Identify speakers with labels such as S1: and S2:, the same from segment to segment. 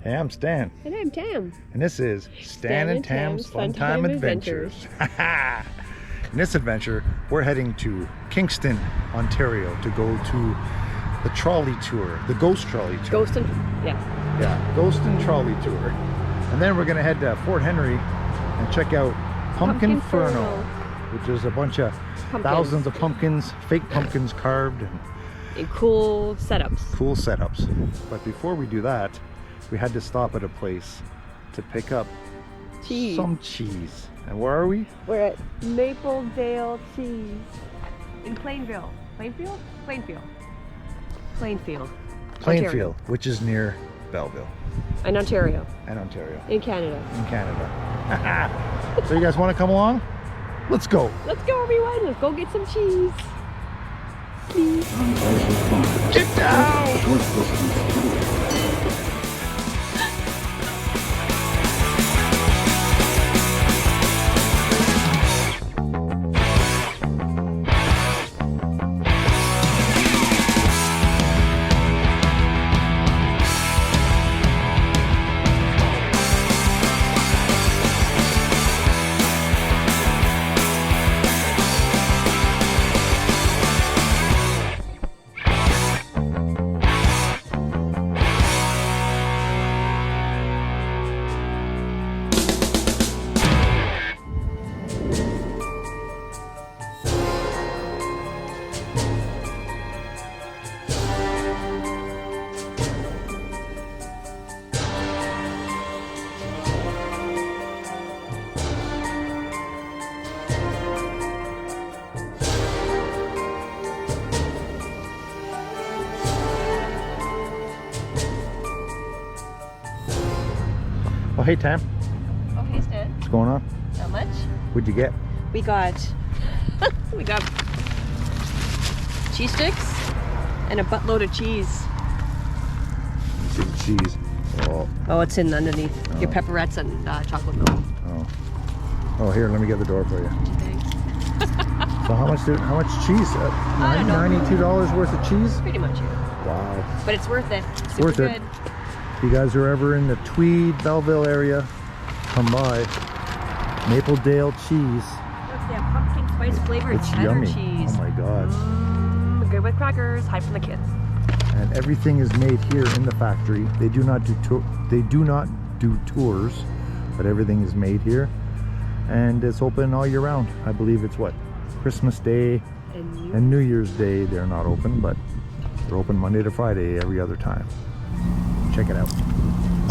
S1: Hey, I'm Stan.
S2: And I'm Tam.
S1: And this is Stan and Tam's Fun Time Adventures. In this adventure, we're heading to Kingston, Ontario to go to the trolley tour, the ghost trolley tour.
S2: Yeah,
S1: ghost and trolley tour. And then we're going to head to Fort Henry and check out Pumpkinferno, which is a bunch of thousands of pumpkins, fake pumpkins carved.
S2: And cool setups.
S1: But before we do that, we had to stop at a place to pick up some cheese. And where are we?
S2: We're at Mapledale Cheese in Plainfield, Ontario.
S1: Which is near Belleville.
S2: In Ontario.
S1: In Canada. So you guys want to come along? Let's go.
S2: Let's go, everyone. Let's go get some cheese. Please.
S1: Get down! Oh, hey, Tam.
S2: Oh, hey, Stan.
S1: What's going on?
S2: Not much.
S1: What'd you get?
S2: We got cheese sticks and a buttload of cheese.
S1: Big cheese.
S2: Oh, it's in underneath your pepperettes and chocolate milk.
S1: Oh, here, let me get the door for you.
S2: Thanks.
S1: So how much cheese? $92 worth of cheese?
S2: Pretty much, yeah.
S1: Wow.
S2: But it's worth it.
S1: It's
S2: Super
S1: worth it.
S2: good.
S1: If you guys are ever in the Tweed, Belleville area, come by. Mapledale cheese.
S2: Look, they have pumpkin spice flavored
S1: It's
S2: cheddar
S1: yummy.
S2: cheese.
S1: Oh my God.
S2: Good with crackers. Hide from the kids.
S1: And everything is made here in the factory. They do not do tours, but everything is made here. And it's open all year round. I believe it's what? Christmas Day and New Year's Day they're not open, but they're open Monday to Friday every other time. Check it out.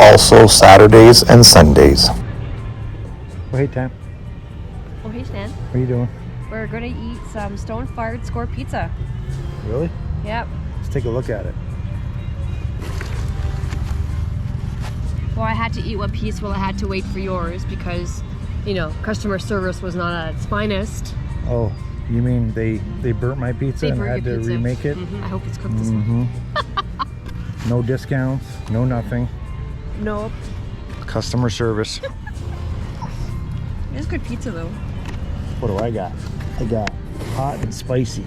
S3: Also Saturdays and Sundays.
S1: Oh, hey, Tam.
S2: Oh, hey, Stan.
S1: What are you doing?
S2: We're going to eat some stone-fired score pizza.
S1: Really?
S2: Yep.
S1: Let's take a look at it.
S2: Well, I had to eat one piece while I had to wait for yours because, you know, customer service was not at its finest.
S1: Oh, you mean they burnt my pizza and had to remake it?
S2: I hope it's cooked this way.
S1: No discounts, no nothing.
S2: Nope.
S1: Customer service.
S2: It's good pizza though.
S1: What do I got? I got hot and spicy.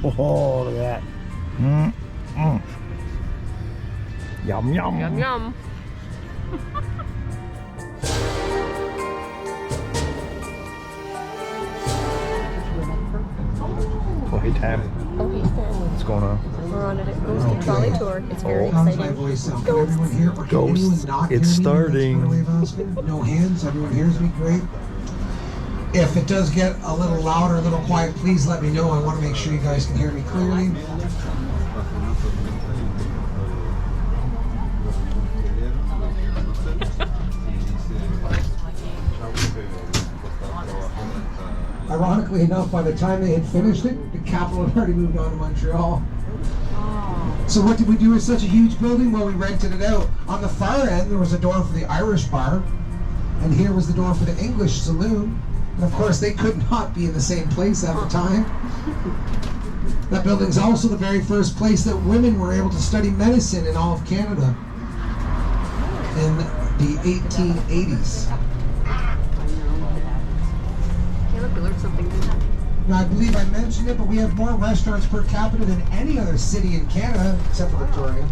S1: Oh, look at that. Yum, yum.
S2: Yum, yum.
S1: Oh, hey, Tam.
S2: Oh, hey, Stan.
S1: What's going on?
S2: We're on a ghost trolley tour. It's very exciting.
S1: Ghosts. It's starting.
S4: No hands. Everyone hears me great. If it does get a little louder, a little quiet, please let me know. I want to make sure you guys can hear me clearly. Ironically enough, by the time they had finished it, the capital had already moved on to Montreal. So what did we do with such a huge building? Well, we rented it out. On the far end, there was a door for the Irish bar, and here was the door for the English saloon. And of course, they could not be in the same place at the time. That building's also the very first place that women were able to study medicine in all of Canada in the 1880s.
S2: We learned something new.
S4: Now, I believe I mentioned it, but we have more restaurants per capita than any other city in Canada, except for Victoria.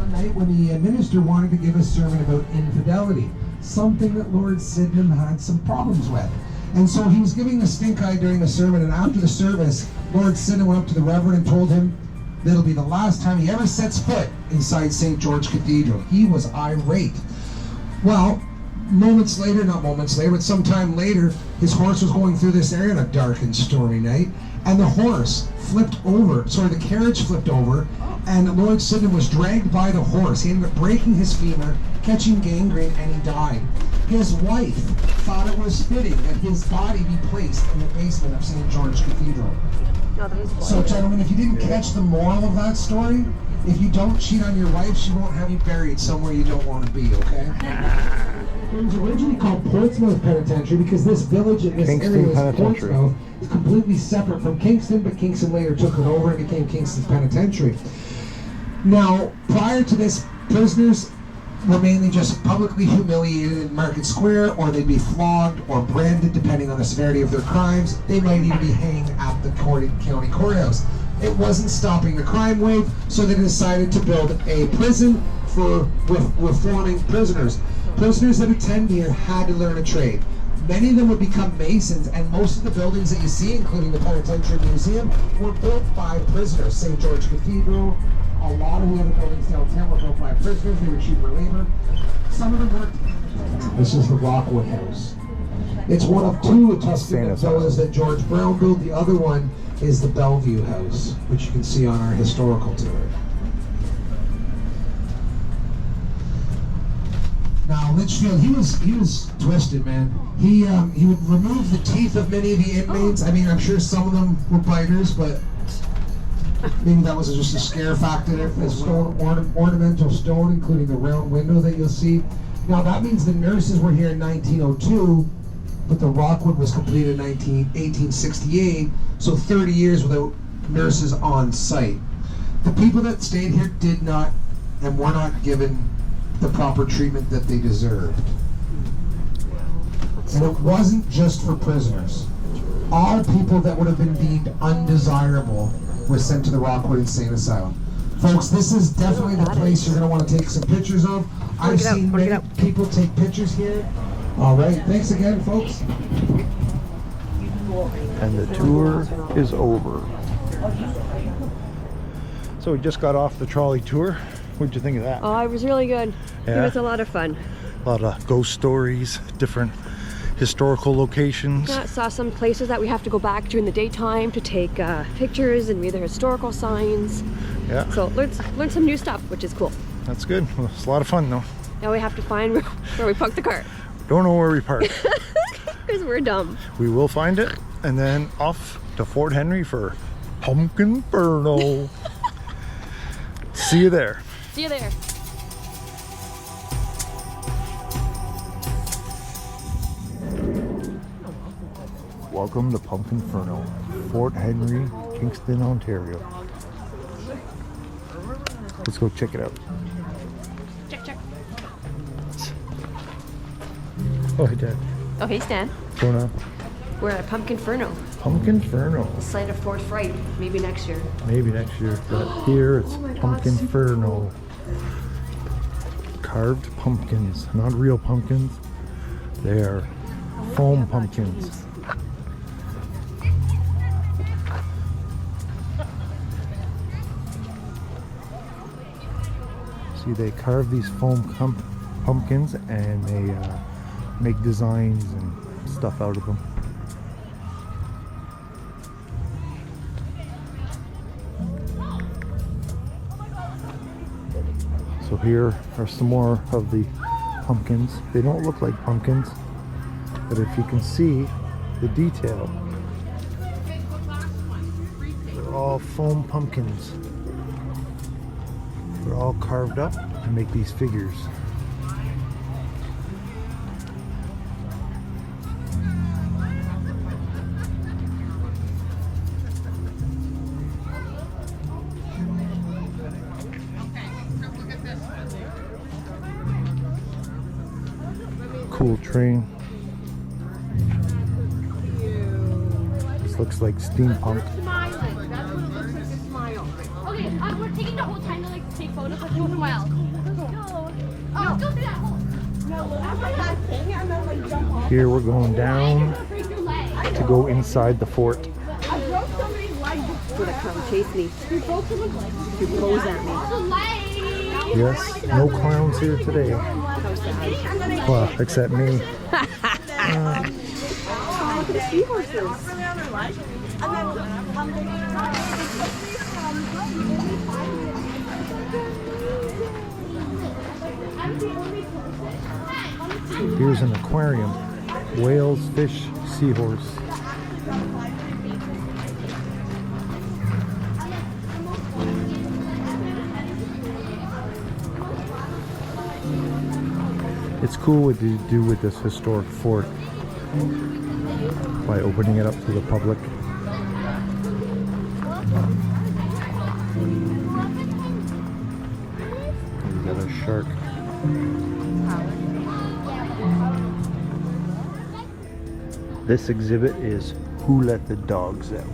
S4: one night when the minister wanted to give a sermon about infidelity, something that Lord Sydenham had some problems with. And so he was giving a stink eye during the sermon, and after the service, Lord Sydenham went up to the Reverend and told him that'll be the last time he ever sets foot inside St. George Cathedral. He was irate. Well, moments later, not moments later, but sometime later, his horse was going through this area on a dark and stormy night, and the horse flipped over, the carriage flipped over, and Lord Sydenham was dragged by the horse. He ended up breaking his femur, catching gangrene, and he died. His wife thought it was fitting that his body be placed in the basement of St. George Cathedral. So, gentlemen, if you didn't catch the moral of that story, if you don't cheat on your wife, she won't have you buried somewhere you don't want to be, okay? It was originally called Portsmouth Penitentiary because this village in this area is Portsmouth. It's completely separate from Kingston, but Kingston later took it over and became Kingston's Penitentiary. Now, prior to this, prisoners were mainly just publicly humiliated in Market Square, or they'd be flogged or branded depending on the severity of their crimes. They might even be hanged at the county courthouse. It wasn't stopping the crime wave, so they decided to build a prison for reforming prisoners. Prisoners that attend here had to learn a trade. Many of them would become masons, and most of the buildings that you see, including the Penitentiary Museum, were built by prisoners. St. George Cathedral, a lot of the other buildings downtown were built by prisoners. They were cheaper labor. Some of them weren't. This is the Rockwood House. It's one of two Tuscan villas that George Brown built. The other one is the Bellevue House, which you can see on our historical tour. Now, Litchfield, he was twisted, man. He would remove the teeth of many of the inmates. I mean, I'm sure some of them were biters, but maybe that was just a scare factor. There's stone, ornamental stone, including the round window that you'll see. Now, that means the nurses were here in 1902, but the Rockwood was completed in 1868, so 30 years without nurses on site. The people that stayed here did not and were not given the proper treatment that they deserved. And it wasn't just for prisoners. All people that would have been deemed undesirable were sent to the Rockwood Insane Asylum. Folks, this is definitely the place you're going to want to take some pictures of. I've seen many people take pictures here. All right, thanks again, folks.
S1: And the tour is over. So we just got off the trolley tour. What'd you think of that?
S2: Oh, it was really good.
S1: Yeah.
S2: It was a lot of fun.
S1: A lot of ghost stories, different historical locations.
S2: Yeah, saw some places that we have to go back during the daytime to take pictures and read the historical signs.
S1: Yeah.
S2: So learn some new stuff, which is cool.
S1: That's good. Well, it's a lot of fun though.
S2: Now we have to find where we parked the car.
S1: Don't know where we parked.
S2: Because we're dumb.
S1: We will find it, and then off to Fort Henry for Pumpkinferno. See you there.
S2: See you there.
S1: Welcome to Pumpkinferno, Fort Henry, Kingston, Ontario. Let's go check it out.
S2: Check.
S1: Oh, hey, Dad.
S2: Oh, hey, Stan.
S1: What's going on?
S2: We're at Pumpkinferno.
S1: Pumpkinferno.
S2: Site of Fort Fright. Maybe next year.
S1: Maybe next year, but here it's Pumpkinferno. Carved pumpkins, not real pumpkins. They are foam pumpkins. See, they carve these foam pumpkins and they make designs and stuff out of them. So here are some more of the pumpkins. They don't look like pumpkins, but if you can see the detail, they're all foam pumpkins. They're all carved up to make these figures. Cool train. This looks like steampunk.
S5: Smiling. That's what it looks like, a smile. Okay, we're taking the whole time to like take photos with you. Smile.
S1: Here we're going down to go inside the fort.
S2: Gonna come chase me. To pose at me.
S1: Yes, no clowns here today. Well, except me.
S2: The seahorses.
S1: Here's an aquarium. Whales, fish, seahorse. It's cool what they do with this historic fort by opening it up to the public. We got a shark. This exhibit is Who Let the Dogs Out?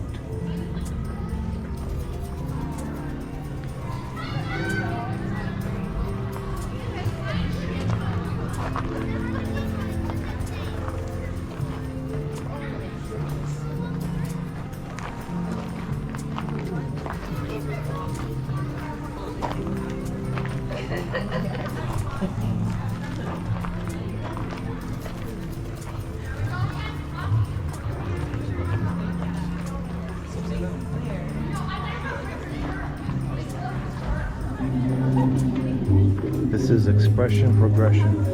S1: This is expression progression.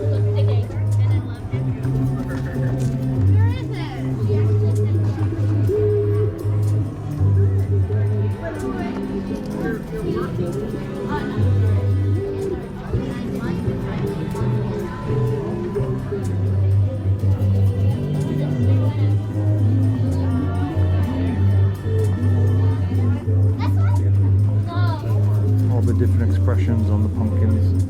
S1: All the different expressions on the pumpkins.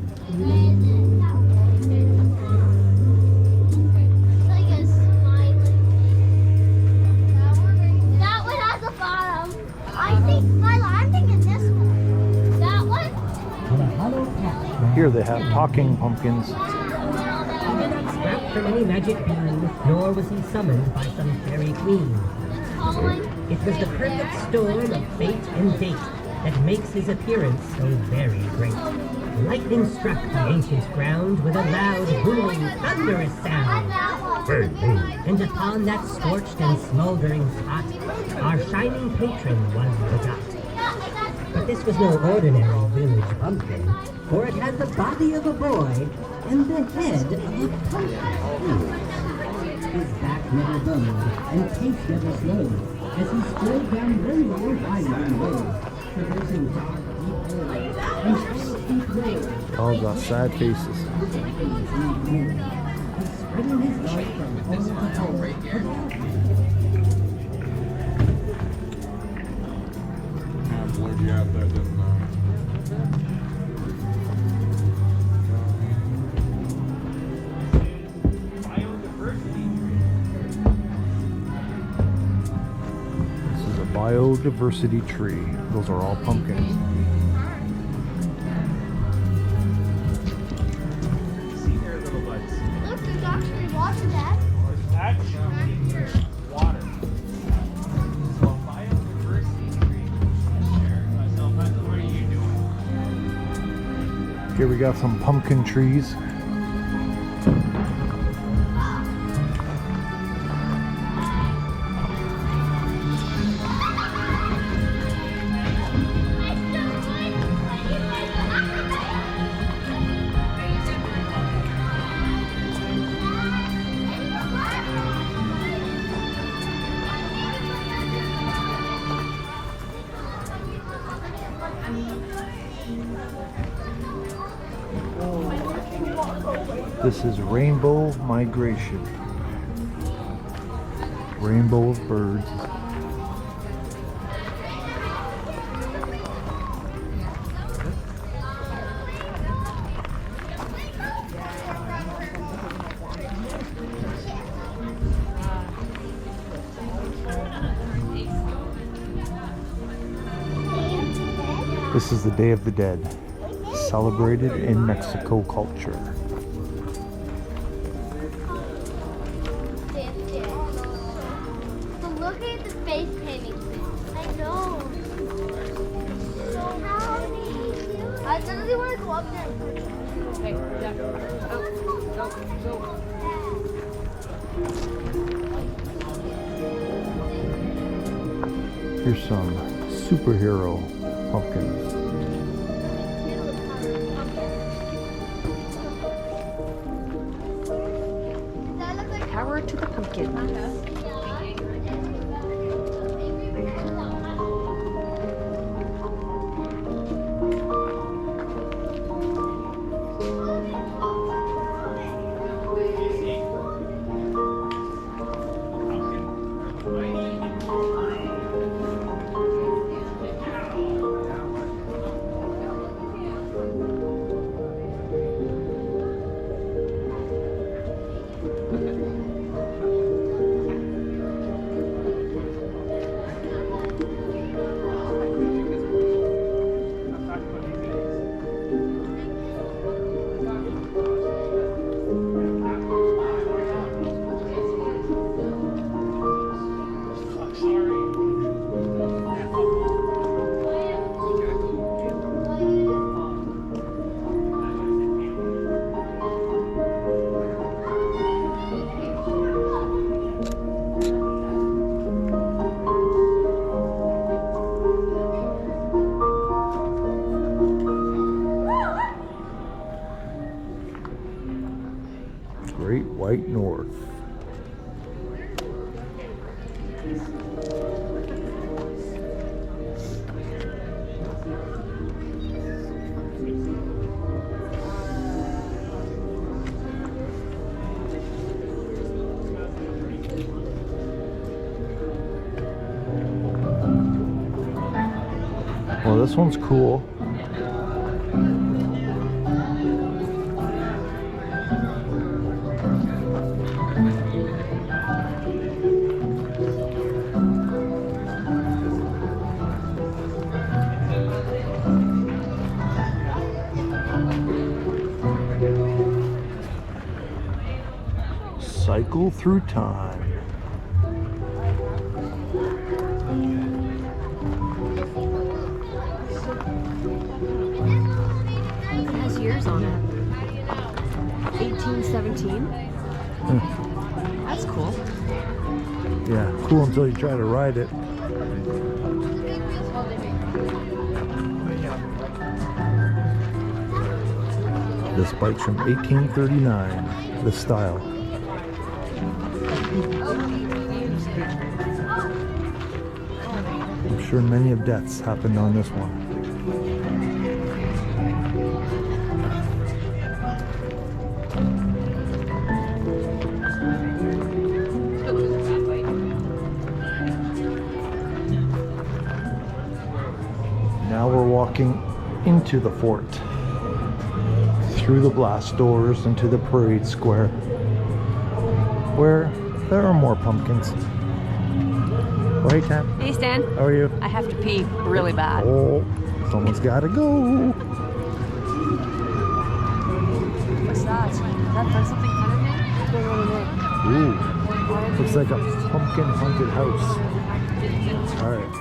S1: Here they have talking pumpkins.
S5: He did not scrap from any magic bean, nor was he summoned by some fairy queen. It was the perfect storm of fate and date that makes his appearance so very great. Lightning struck the ancient ground with a loud, booming, thunderous sound. And upon that scorched and smoldering spot, our shining patron was forgot. But this was no ordinary village pumpkin, for it had the body of a boy and the head of a pumpkin. His back never bowed and pace never slowed as he strode down rainbow winding road, traversing dark, deep holes and steep roads.
S1: All got sad faces.
S5: Spreading his light from hole to hole.
S6: Where'd you have that?
S1: This is a biodiversity tree. Those are all pumpkins.
S7: Look, there's actually water, Dad.
S6: Water. So biodiversity tree. So what are you doing?
S1: Here we got some pumpkin trees. This is rainbow migration. Rainbow of birds. This is the Day of the Dead, celebrated in Mexico culture.
S7: face painting thing. I know. So how do you do it? I literally want to go up there and put it.
S2: Hey, Jack. Go.
S1: Here's some superhero pumpkins.
S2: Power to the pumpkin.
S1: Great White North. Well, this one's cool. Cycle through time.
S2: It has years on it. 1817. That's cool.
S1: Yeah, cool until you try to ride it. This bike's from 1839, the style. I'm sure many of deaths happened on this one. Now we're walking into the fort, through the blast doors into the parade square, where there are more pumpkins. Oh, hey, Tam.
S2: Hey, Stan.
S1: How are you?
S2: I have to pee really bad.
S1: Oh, someone's gotta go.
S2: What's that? Is that something fun in there? What's going on in there?
S1: Ooh, looks like a pumpkin haunted house. All right.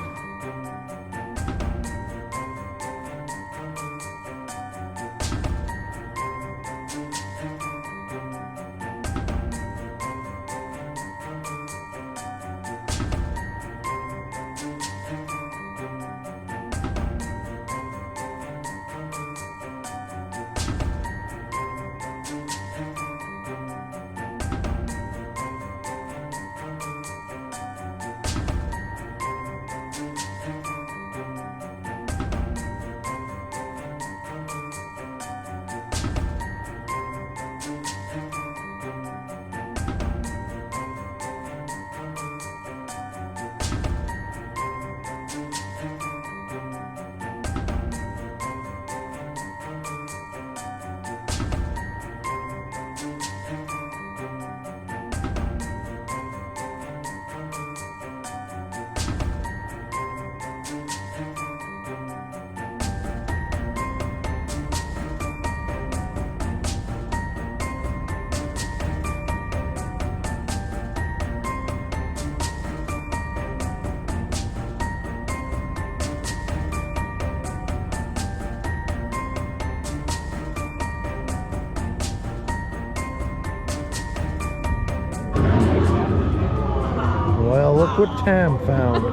S1: Look what Tam found.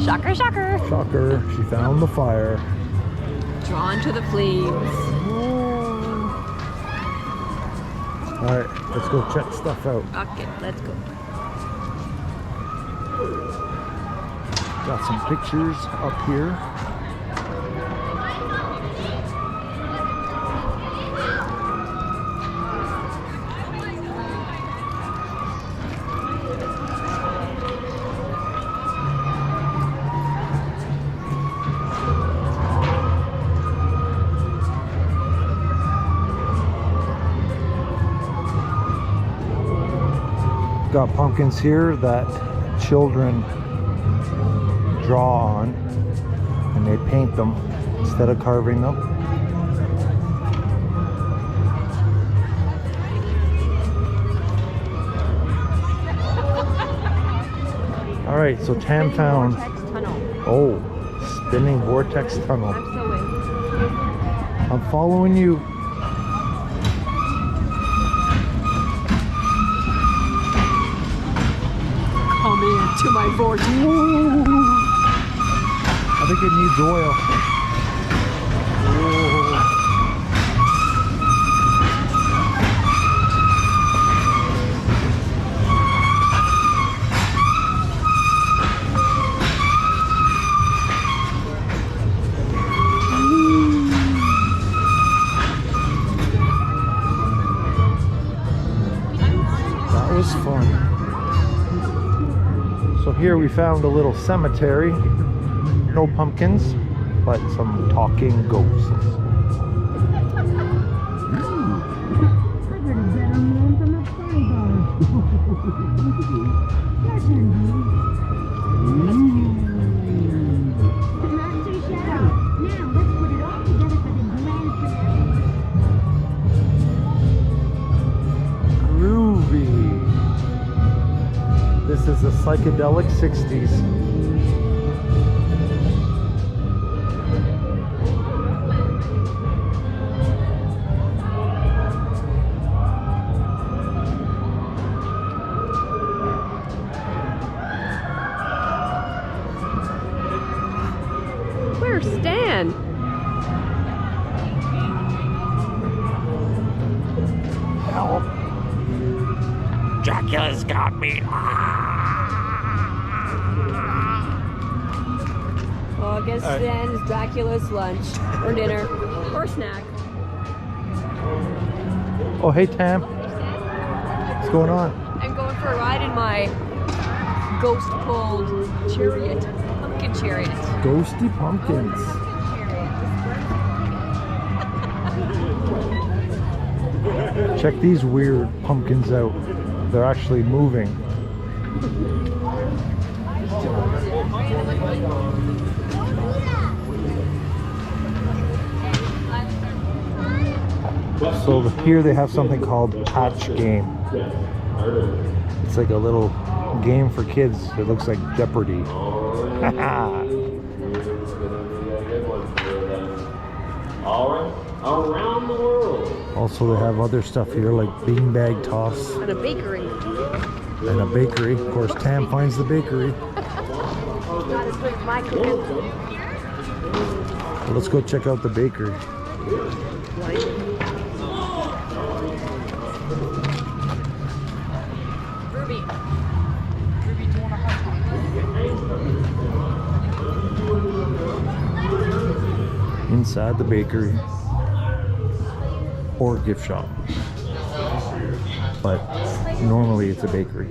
S2: Shocker, shocker.
S1: Shocker, she found the fire.
S2: Drawn to the flames.
S1: Alright, let's go check stuff out.
S2: Okay, let's go.
S1: Got some pictures up here. Got pumpkins here that children draw on, and they paint them instead of carving them. All right, so Tam found, oh, spinning vortex tunnel.
S2: I'm so in.
S1: I'm following you.
S2: Come into my vortex.
S1: I think it needs oil. That was fun. So here we found a little cemetery. No pumpkins, but some talking ghosts. Groovy. This is the psychedelic 60s.
S2: Where's Stan?
S3: Help. Dracula's got me.
S2: Well, I guess Stan is Dracula's lunch, or dinner, or snack.
S1: Oh, hey Tam. What's going on?
S2: I'm going for a ride in my ghost-pulled chariot, pumpkin chariot.
S1: Ghosty pumpkins. Check these weird pumpkins out. They're actually moving. So here they have something called Patch Game. It's like a little game for kids. It looks like Jeopardy.
S6: Around the world.
S1: Also, they have other stuff here like beanbag toss
S2: And a bakery.
S1: and a bakery. Of course, Tam finds the bakery.
S2: Gotta drink my cookies.
S1: Well, let's go check out the bakery.
S2: Ruby.
S1: Inside the bakery or gift shop, but normally it's a bakery.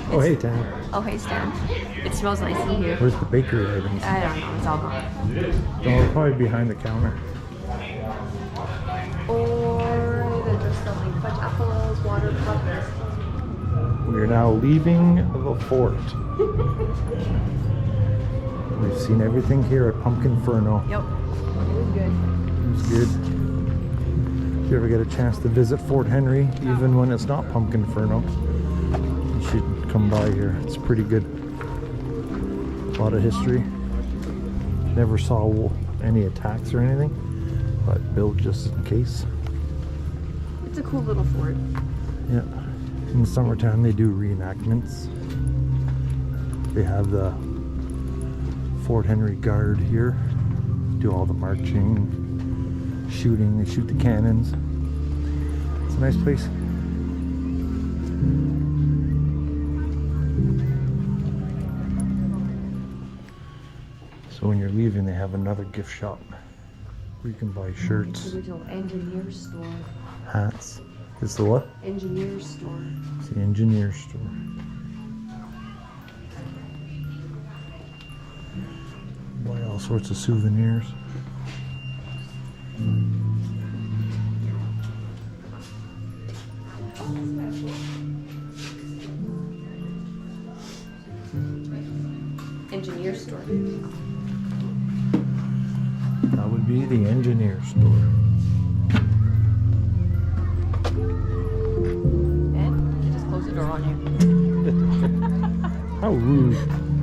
S1: Oh, hey Tam.
S2: Oh, hey, Stan. It smells nice in here.
S1: Where's the bakery items?
S2: I don't know. It's all gone.
S1: Oh, probably behind the counter.
S2: Or they're just selling fudge apples, water puffs.
S1: We are now leaving the fort. We've seen everything here at Pumpkinferno.
S2: Yep. It was good.
S1: It's good. If you ever get a chance to visit Fort Henry, even when it's not Pumpkinferno, you should come by here. It's pretty good. A lot of history. Never saw any attacks or anything, but built just in case.
S2: It's a cool little fort.
S1: Yeah. In the summertime they do reenactments. They have the Fort Henry Guard here. Do all the marching, shooting. They shoot the cannons. It's a nice place. So when you're leaving, they have another gift shop where you can buy shirts,
S2: Original engineer store.
S1: hats. It's the what?
S2: Engineer store.
S1: It's the engineer store. Buy all sorts of souvenirs.
S2: Engineer store.
S1: That would be the engineer store.
S2: And you just close the door on you.
S1: How rude.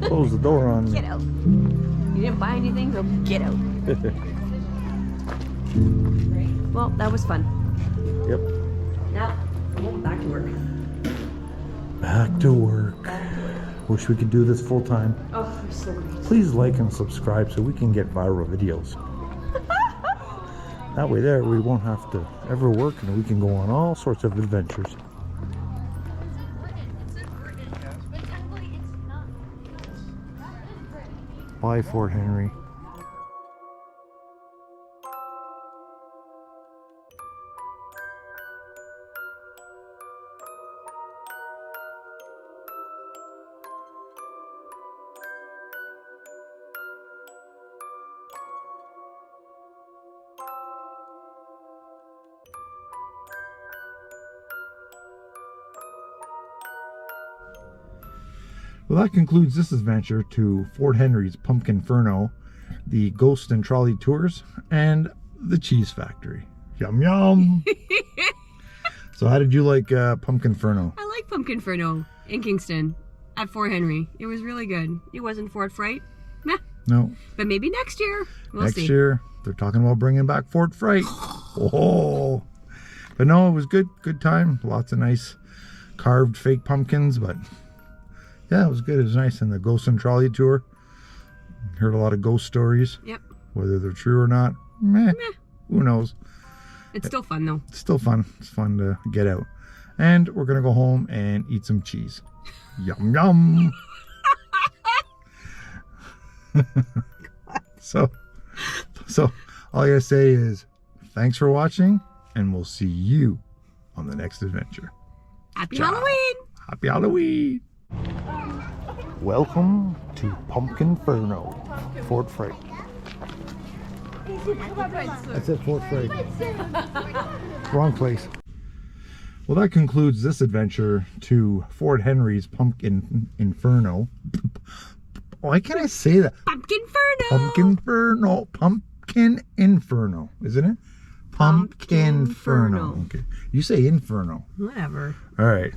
S1: Close the door on me.
S2: Get out. You didn't buy anything, so get out. Well, that was fun.
S1: Yep.
S2: Now, back to work.
S1: Back to work. Wish we could do this full time.
S2: Oh, you're so great.
S1: Please like and subscribe so we can get viral videos. That way there we won't have to ever work and we can go on all sorts of adventures. Bye, Fort Henry. Well, that concludes this adventure to Fort Henry's Pumpkinferno, the Ghost and Trolley Tours, and the cheese factory. Yum yum! So how did you like Pumpkinferno?
S2: I like Pumpkinferno in Kingston at Fort Henry. It was really good. It wasn't Fort Fright. Meh.
S1: No.
S2: But maybe next year. We'll
S1: Next
S2: see.
S1: year, they're talking about bringing back Fort Fright. Oh! But no, it was good. Good time. Lots of nice carved fake pumpkins, but yeah, it was good. It was nice. And the Ghost and Trolley Tour. Heard a lot of ghost stories.
S2: Yep.
S1: Whether they're true or not, meh. Who knows?
S2: It's still fun though.
S1: It's still fun. It's fun to get out. And we're going to go home and eat some cheese. Yum, yum. So all I got to say is thanks for watching, and we'll see you on the next adventure.
S2: Happy
S1: Ciao.
S2: Halloween!
S1: Happy Halloween! Welcome to Pumpkinferno, Fort Fright. That's it, Fort Fright. Wrong place. Well, that concludes this adventure to Fort Henry's Pumpkinferno. Why can't I say that?
S2: Pumpkinferno!
S1: Pumpkin Inferno, isn't it? Pumpkinferno.
S2: Pumpkinferno.
S1: Okay. You say Inferno.
S2: Whatever.
S1: All right.